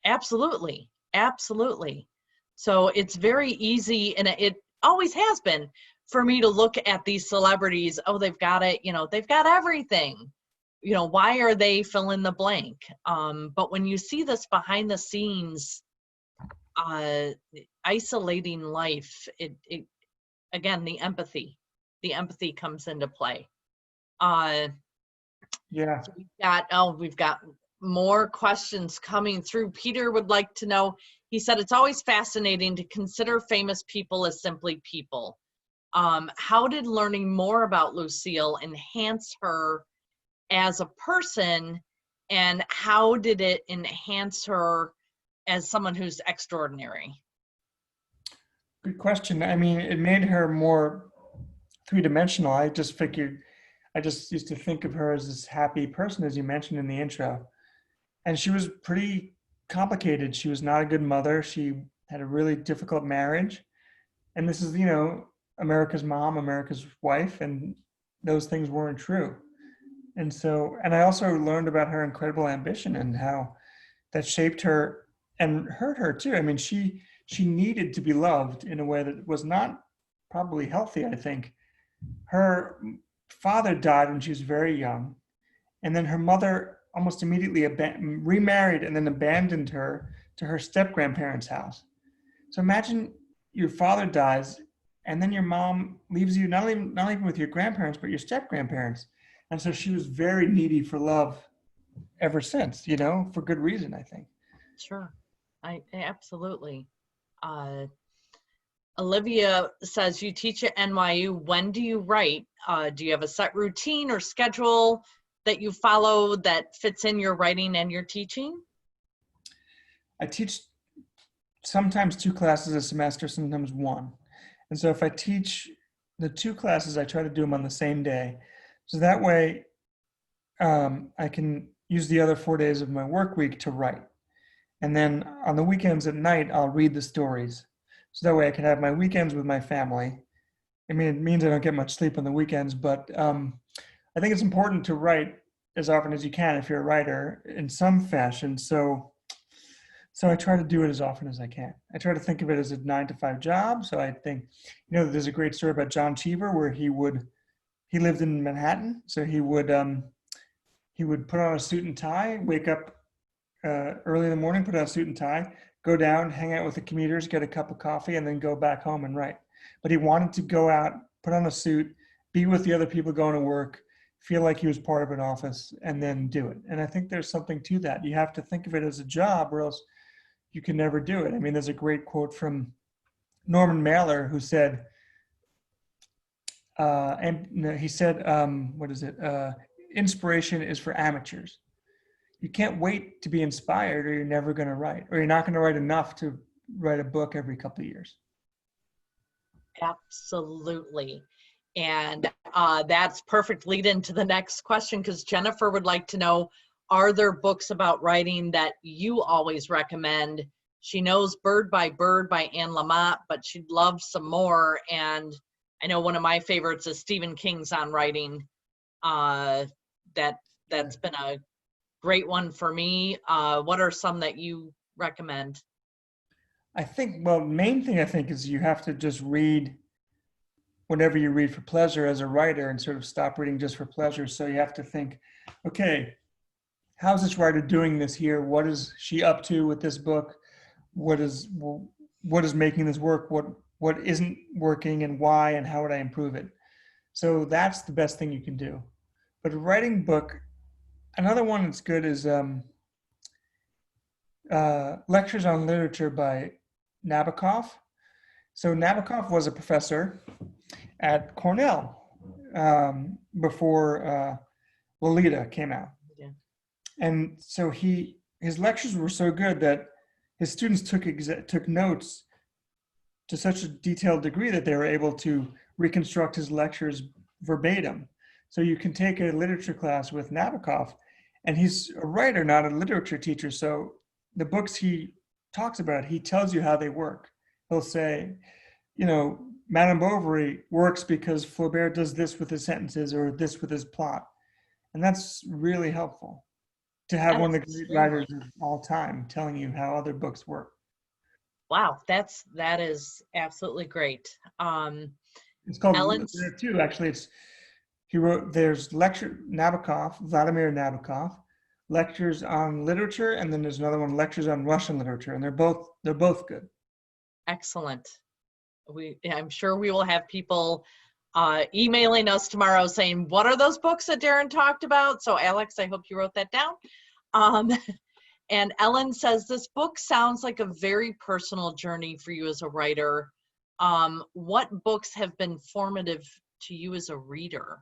Absolutely. Absolutely. So it's very easy, and it always has been, for me to look at these celebrities. Oh, they've got it, they've got everything. Why are they fill in the blank? But when you see this behind the scenes, isolating life, it again, the empathy comes into play. Yeah. So we've got more questions coming through. Peter would like to know, he said, it's always fascinating to consider famous people as simply people. How did learning more about Lucille enhance her as a person, and how did it enhance her as someone who's extraordinary? Good question. I mean, it made her more three-dimensional. I just used to think of her as this happy person, as you mentioned in the intro. And she was pretty complicated. She was not a good mother. She had a really difficult marriage. And this is, America's mom, America's wife, and those things weren't true. And I also learned about her incredible ambition and how that shaped her and hurt her too. I mean, she needed to be loved in a way that was not probably healthy, I think. Her father died when she was very young, and then her mother almost immediately remarried and then abandoned her to her step-grandparents' house. So imagine your father dies, and then your mom leaves you not even with your grandparents, but your step-grandparents. And so she was very needy for love ever since, for good reason, I think. Sure. I absolutely. Olivia says, you teach at NYU. When do you write? Do you have a set routine or schedule that you follow that fits in your writing and your teaching? I teach sometimes 2 classes a semester, sometimes 1. And so if I teach the 2 classes, I try to do them on the same day. So that way I can use the other 4 days of my work week to write. And then on the weekends at night, I'll read the stories. So that way I can have my weekends with my family. I mean, it means I don't get much sleep on the weekends, but I think it's important to write as often as you can if you're a writer in some fashion. So I try to do it as often as I can. I try to think of it as a 9-to-5 job. So I think, there's a great story about John Cheever where he lived in Manhattan. So he would put on a suit and tie, wake up early in the morning, put on a suit and tie, go down, hang out with the commuters, get a cup of coffee, and then go back home and write. But he wanted to go out, put on a suit, be with the other people going to work, feel like he was part of an office, and then do it. And I think there's something to that. You have to think of it as a job, or else you can never do it. I mean, there's a great quote from Norman Mailer who said, inspiration is for amateurs. You can't wait to be inspired, or you're never going to write, or you're not going to write enough to write a book every couple of years. Absolutely. And that's perfect lead into the next question, because Jennifer would like to know, are there books about writing that you always recommend? She knows Bird by Bird by Anne Lamott, but she'd love some more. And I know one of my favorites is Stephen King's on writing. That's been a great one for me. What are some that you recommend? I think, well, main thing I think is you have to just read whatever you read for pleasure as a writer and sort of stop reading just for pleasure. So you have to think, okay, how's this writer doing this here? What is she up to with this book? What is making this work? What isn't working, and why, and how would I improve it? So that's the best thing you can do. But writing book, another one that's good is Lectures on Literature by Nabakov. So Nabakov was a professor at Cornell before Lolita came out. Yeah. And so his lectures were so good that his students took notes to such a detailed degree that they were able to reconstruct his lectures verbatim. So you can take a literature class with Nabakov, and he's a writer, not a literature teacher. So the books he talks about, he tells you how they work. He'll say, you know, Madame Bovary works because Flaubert does this with his sentences or this with his plot. And that's really helpful to have That one is of the great extremely- writers of all time telling you how other books work. Wow, that is absolutely great. It's called, Ellen's- there are two, actually. There's Vladimir Nabokov, lectures on literature, and then there's another one, lectures on Russian literature, and they're both good. Excellent. I'm sure we will have people emailing us tomorrow saying, what are those books that Darin talked about? So Alex, I hope you wrote that down. And Ellen says, this book sounds like a very personal journey for you as a writer. What books have been formative to you as a reader?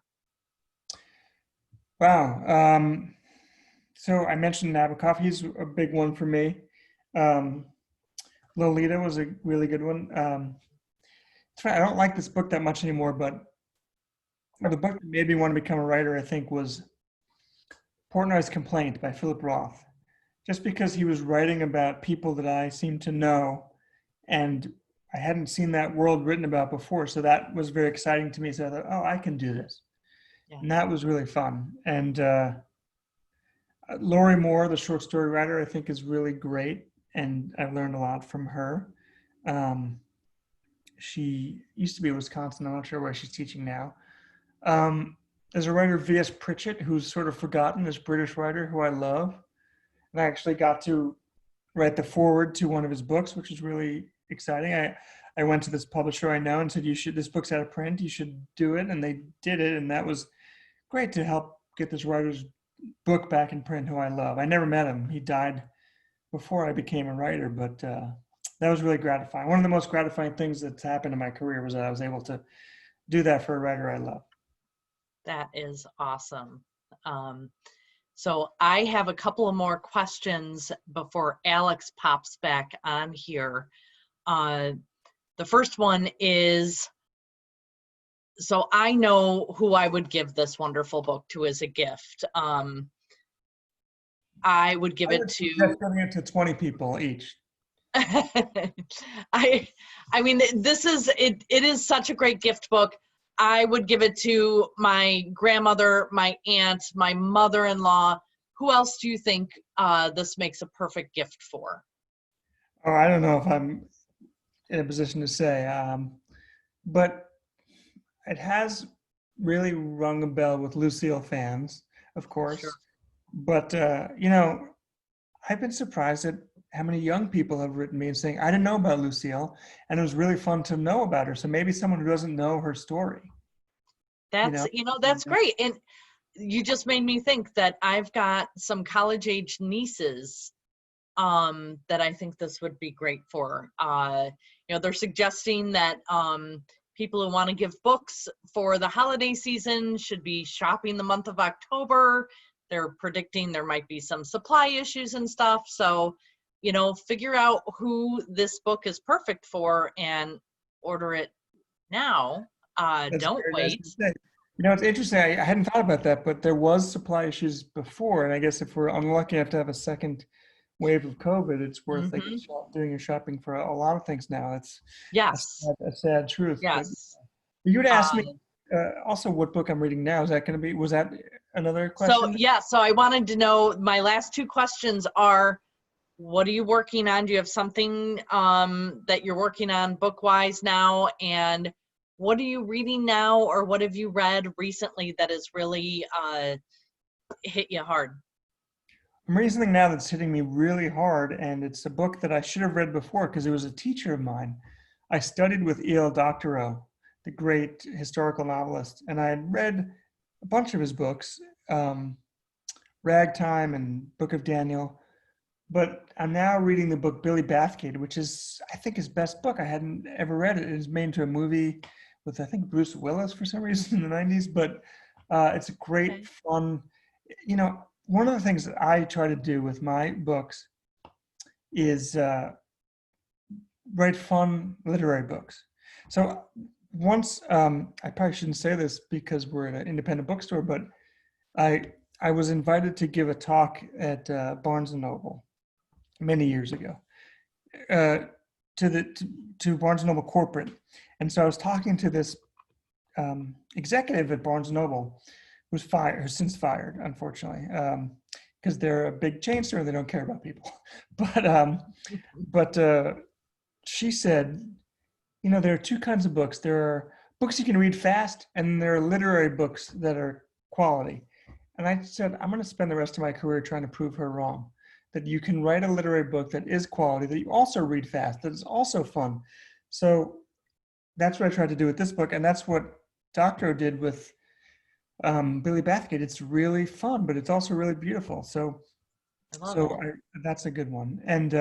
Wow. So I mentioned Nabokov. He's a big one for me. Lolita was a really good one. I don't like this book that much anymore, but the book that made me want to become a writer, I think, was Portnoy's Complaint by Philip Roth. Just because he was writing about people that I seemed to know, and I hadn't seen that world written about before. So that was very exciting to me. So I thought, oh, I can do this. Yeah. And that was really fun. And Lori Moore, the short story writer, I think is really great. And I've learned a lot from her. She used to be in Wisconsin. I'm not sure where she's teaching now. There's a writer, V.S. Pritchett, who's sort of forgotten, this British writer who I love. And I actually got to write the foreword to one of his books, which was really exciting. I went to this publisher I know and said, this book's out of print, you should do it. And they did it. And that was great to help get this writer's book back in print who I love. I never met him. He died before I became a writer, but that was really gratifying. One of the most gratifying things that's happened in my career was that I was able to do that for a writer I love. That is awesome. So I have a couple of more questions before Alex pops back on here. The first one is, so I know who I would give this wonderful book to as a gift. I would give it to... Giving it to 20 people each. I mean, it is such a great gift book. I would give it to my grandmother, my aunt, my mother-in-law. Who else do you think this makes a perfect gift for? Oh, I don't know if I'm in a position to say, but it has really rung a bell with Lucille fans, of course. Sure. But, you know, I've been surprised at how many young people have written me and saying, I didn't know about Lucille, and it was really fun to know about her. So maybe someone who doesn't know her story. That's, that's great. And you just made me think that I've got some college-age nieces that I think this would be great for. They're suggesting that people who want to give books for the holiday season should be shopping the month of October. They're predicting there might be some supply issues and stuff. So, figure out who this book is perfect for and order it now. Don't wait. It's interesting. I hadn't thought about that, but there was supply issues before. And I guess if we're unlucky enough to have a second wave of COVID, it's worth doing your shopping for a lot of things now. It's a sad truth. Yes. But you would ask me also what book I'm reading now. Is that going to be, was that another question? So I wanted to know, my last two questions are, what are you working on? Do you have something that you're working on book-wise now? And what are you reading now, or what have you read recently that has really hit you hard? I'm reading something now that's hitting me really hard, and it's a book that I should have read before because it was a teacher of mine. I studied with E.L. Doctorow, the great historical novelist, and I had read a bunch of his books, Ragtime and Book of Daniel, but I'm now reading the book Billy Bathgate, which is, I think, his best book. I hadn't ever read it. It was made into a movie with, I think, Bruce Willis for some reason in the 90s, but it's a great, fun, one of the things that I try to do with my books is write fun literary books. So once, I probably shouldn't say this because we're in an independent bookstore, but I was invited to give a talk at Barnes and Noble many years ago, to Barnes and Noble corporate. And so I was talking to this executive at Barnes and Noble, who's since fired, unfortunately, because they're a big chain store and they don't care about people. But she said, there are two kinds of books. There are books you can read fast, and there are literary books that are quality. And I said, I'm going to spend the rest of my career trying to prove her wrong, that you can write a literary book that is quality, that you also read fast, that is also fun. So that's what I tried to do with this book. And that's what Doctorow did with Billy Bathgate. It's really fun, but it's also really beautiful. So that's a good one. And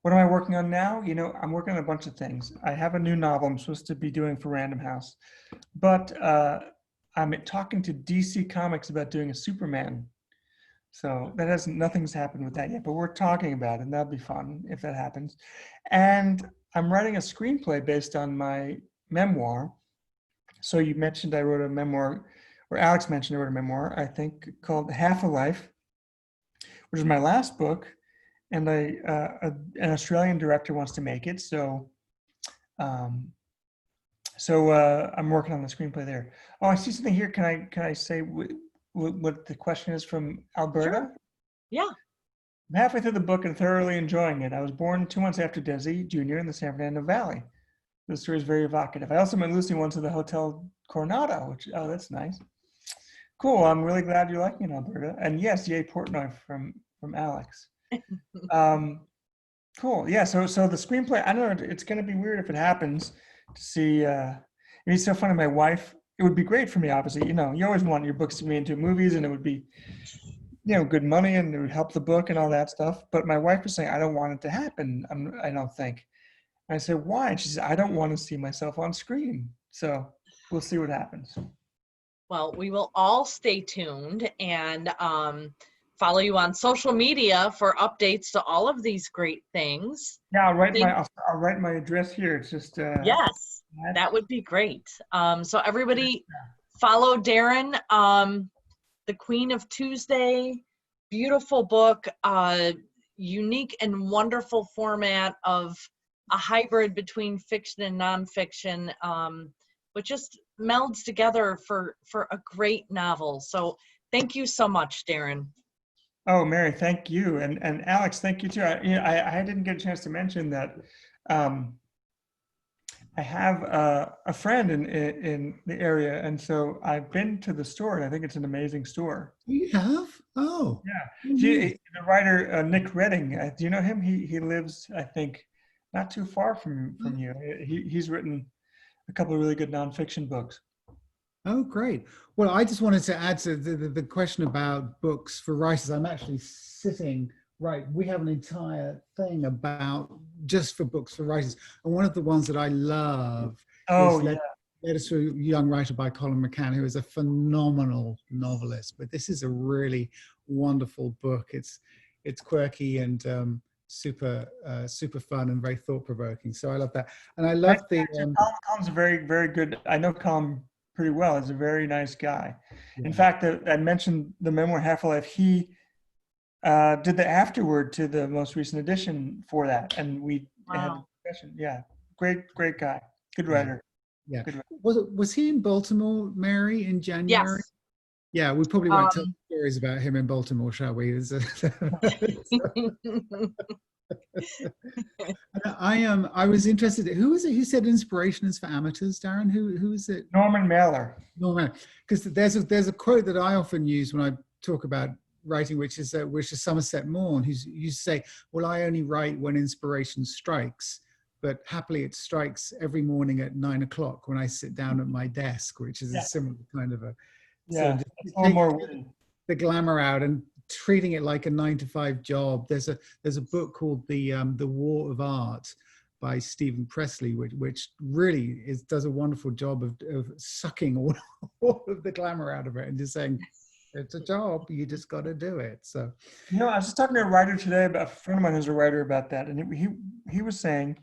what am I working on now? I'm working on a bunch of things. I have a new novel I'm supposed to be doing for Random House, but I'm talking to DC Comics about doing a Superman. So nothing's happened with that yet, but we're talking about it, and that'll be fun if that happens. And I'm writing a screenplay based on my memoir. So you mentioned I wrote a memoir, or Alex mentioned I wrote a memoir, I think, called Half a Life, which is my last book. And an Australian director wants to make it, so I'm working on the screenplay there. Oh, I see something here. Can I say what the question is from Alberta? Sure. Yeah. I'm halfway through the book and thoroughly enjoying it. I was born 2 months after Desi Jr. in the San Fernando Valley. The story is very evocative. I also met Lucy once at the Hotel Coronado, that's nice. Cool. I'm really glad you're liking it, Alberta. And yes, yay Portnoy from Alex. Cool. Yeah. So the screenplay, I don't know, it's going to be weird if it happens to see, it's so funny. My wife, it would be great for me, obviously, you always want your books to be into movies, and it would be, good money, and it would help the book and all that stuff. But my wife was saying, I don't want it to happen. I don't think. And I said, why? And she said, I don't want to see myself on screen. So we'll see what happens. Well, we will all stay tuned and follow you on social media for updates to all of these great things. Yeah, I'll write my address here. It's just yes, that would be great. So everybody follow Darin, The Queen of Tuesday. Beautiful book, unique and wonderful format of a hybrid between fiction and nonfiction, but just melds together for a great novel. So thank you so much, Darin. Oh, Mary, thank you. And Alex, thank you too. I didn't get a chance to mention that I have a friend in the area. And so I've been to the store, and I think it's an amazing store. You have? Oh. Yeah. The writer, Nick Redding, do you know him? He lives, I think, not too far from you. He's written a couple of really good nonfiction books. Oh, great. Well, I just wanted to add to the question about books for writers. I'm actually sitting, we have an entire thing about just for books for writers. And one of the ones that I love is Letters to a Young Writer by Colin McCann, who is a phenomenal novelist. But this is a really wonderful book. It's quirky and super fun and very thought-provoking. So I love that. And I love Colin's a very, very good, I know Colin pretty well. He's a very nice guy. Yeah. In fact, I mentioned the memoir Half a Life. He did the afterword to the most recent edition for that, and we had a discussion. Yeah, great guy, good writer. Yeah. Good writer. Was he in Baltimore, Mary, in January? Yes. Yeah, we probably won't tell stories about him in Baltimore, shall we? I was interested. Who is it who said inspiration is for amateurs, Darin? Who is it? Norman Mailer. Norman, because there's a quote that I often use when I talk about writing, which is Somerset Maugham, who used to say, "Well, I only write when inspiration strikes, but happily it strikes every morning at 9 o'clock when I sit down at my desk," which is a similar kind of a. Yeah, so it's a little more the glamour out and treating it like a 9-to-5 job. There's a book called The War of Art by Stephen Presley, which really does a wonderful job of sucking all of the glamour out of it and just saying, it's a job, you just got to do it. So, I was just talking to a writer today, about a friend of mine who's a writer, about that, and he was saying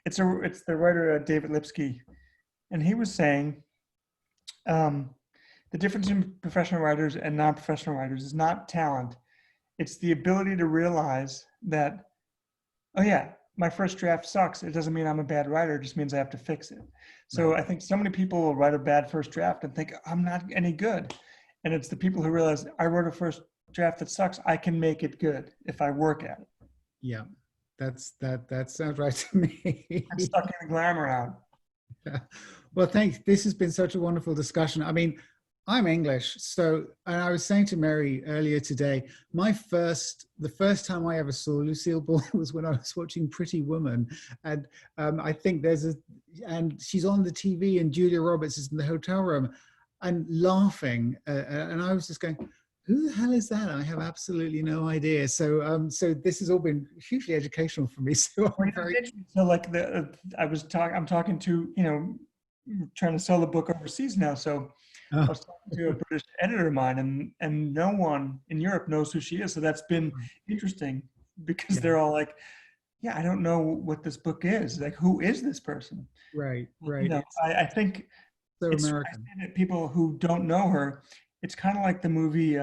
It's the writer David Lipsky, and he was saying the difference in professional writers and non-professional writers is not talent. It's the ability to realize that, oh yeah, my first draft sucks. It doesn't mean I'm a bad writer. It just means I have to fix it. So Right. I think so many people will write a bad first draft and think, I'm not any good. And it's the people who realize, I wrote a first draft that sucks. I can make it good if I work at it. Yeah, that sounds right to me. I'm stuck in the glamour out. Well, thanks. This has been such a wonderful discussion. I mean, I'm English, so, and I was saying to Mary earlier today, the first time I ever saw Lucille Ball was when I was watching Pretty Woman, and I think and she's on the TV, and Julia Roberts is in the hotel room, and laughing, and I was just going, who the hell is that? I have absolutely no idea. So, so this has all been hugely educational for me. So I'm very. So like I'm talking to, trying to sell the book overseas now. So I was talking to a British editor of mine, and no one in Europe knows who she is. So that's been interesting because they're all like, yeah, I don't know what this book is. Like, who is this person? Right, right. I think so it's American. people who don't know her. It's kind of like the movie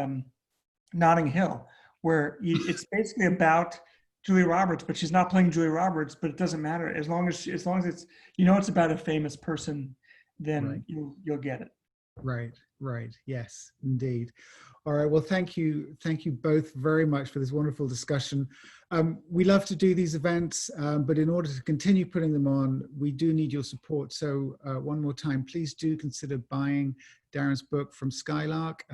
Notting Hill, where it's basically about Julia Roberts, but she's not playing Julia Roberts. But it doesn't matter as long as it's it's about a famous person, then you'll get it. Right, right. Yes, indeed. All right. Well, thank you both very much for this wonderful discussion. We love to do these events, but in order to continue putting them on, we do need your support. So one more time, please do consider buying Darin's book from Skylark,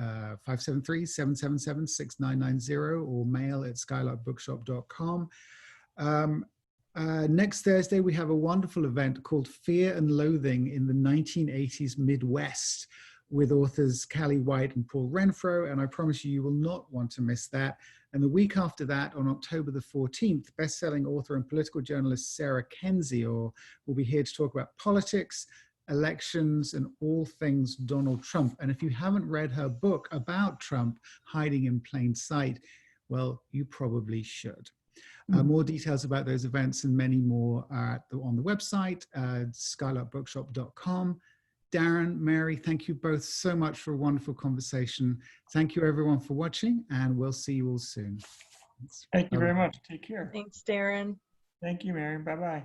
573-777-6990, or mail at skylarkbookshop.com. Next Thursday, we have a wonderful event called Fear and Loathing in the 1980s Midwest with authors Callie White and Paul Renfro, and I promise you will not want to miss that. And the week after that, on October the 14th, best-selling author and political journalist Sarah Kendzior will be here to talk about politics, elections, and all things Donald Trump. And if you haven't read her book about Trump, Hiding in Plain Sight, well, you probably should. More details about those events and many more are on the website, skylarkbookshop.com. Darin, Mary, thank you both so much for a wonderful conversation. Thank you everyone for watching, and we'll see you all soon. Thank you very much. Take care. Thanks, Darin. Thank you, Mary. Bye-bye.